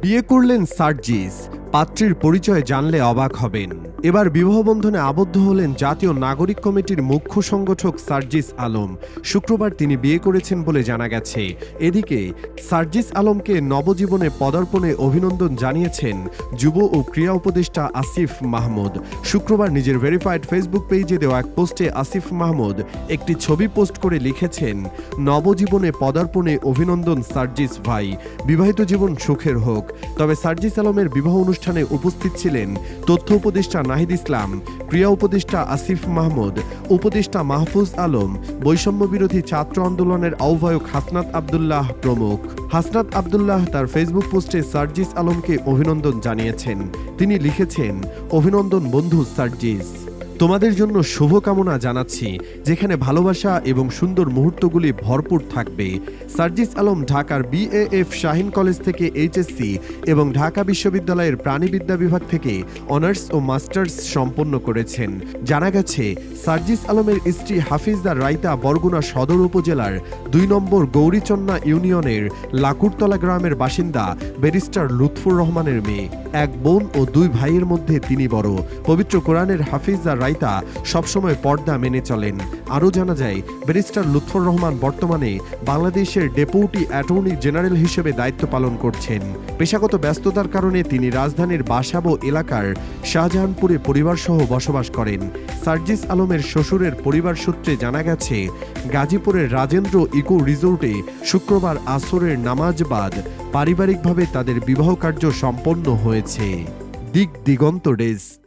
বিয়ে করলেন সার্জিস। পাত্রীর পরিচয় জানলে অবাক হবেন। এবার বিবাহ বন্ধনে আবদ্ধ হলেন জাতীয় নাগরিক কমিটির মুখ্য সংগঠক সার্জিস আলম। শুক্রবার তিনি বিয়ে করেছেন বলে জানা গেছে। এদিকে সার্জিস আলমকে নবজীবনে পদার্পণে অভিনন্দন জানিয়েছেন যুব ও ক্রীড়া উপদেষ্টা আসিফ মাহমুদ। শুক্রবার নিজের ভেরিফাইড ফেসবুক পেজে দেওয়া এক পোস্টে আসিফ মাহমুদ একটি ছবি পোস্ট করে লিখেছেন, নবজীবনে পদার্পণে অভিনন্দন সার্জিস ভাই, বিবাহিত জীবন সুখের হোক। তবে সার্জিস আলমের বিবাহ অনুষ্ঠানে উপস্থিত ছিলেন তথ্য উপদেষ্টা নাহিদ ইসলাম, ক্রীড়া উপদেষ্টা আসিফ মাহমুদ, উপদেষ্টা মাহফুজ আলম, বৈষম্য বিরোধী ছাত্র আন্দোলনের আহ্বায়ক হাসনাত আব্দুল্লাহ প্রমুখ। হাসনাত আব্দুল্লাহ তার ফেসবুক পোস্টে সার্জিস আলমকে অভিনন্দন জানিয়েছেন। তিনি লিখেছেন, অভিনন্দন বন্ধু সার্জিস, তোমাদের জন্য শুভকামনা জানাচ্ছি, যেখানে ভালোবাসা এবং সুন্দর মুহূর্তগুলি ভরপুর থাকবে। সার্জিস আলম ঢাকার বিএএফ শাহীন কলেজ থেকে এইচএসসি এবং ঢাকা বিশ্ববিদ্যালয়ের প্রাণিবিদ্যা বিভাগ থেকে অনার্স ও মাস্টার্স সম্পন্ন করেছেন। জানা গেছে, সার্জিস আলমের স্ত্রী হাফিজা রাইতা বরগুনা সদর উপজেলার ২ নম্বর গৌরীচন্না ইউনিয়নের লাকুরতলা গ্রামের বাসিন্দা ব্যারিস্টার লুৎফুর রহমানের মেয়ে। এক বোন ও 2 ভাইয়ের মধ্যে তিনি বড়। পবিত্র কোরআনের হাফিজা রাইতা সবসময় পর্দা মেনে চলেন। আরও জানা যায়, ব্যারিস্টার লুৎফুর রহমান বর্তমানে বাংলাদেশের ডেপুটি অ্যাটর্নি জেনারেল হিসেবে দায়িত্ব পালন করছেন। পেশাগত ব্যস্ততার কারণে তিনি রাজধানীর বাসাবো এলাকার শাহজাহানপুরে পরিবারসহ বসবাস করেন। সার্জিস আলমের শ্বশুরের পরিবার সূত্রে জানা গেছে, গাজীপুরের রাজেন্দ্র ইকো রিসোর্টে শুক্রবার আসরের নামাজ বাদ পারিবারিকভাবে তাদের বিবাহ কার্য সম্পন্ন হয়েছে। দিগন্ত ডেস্ক।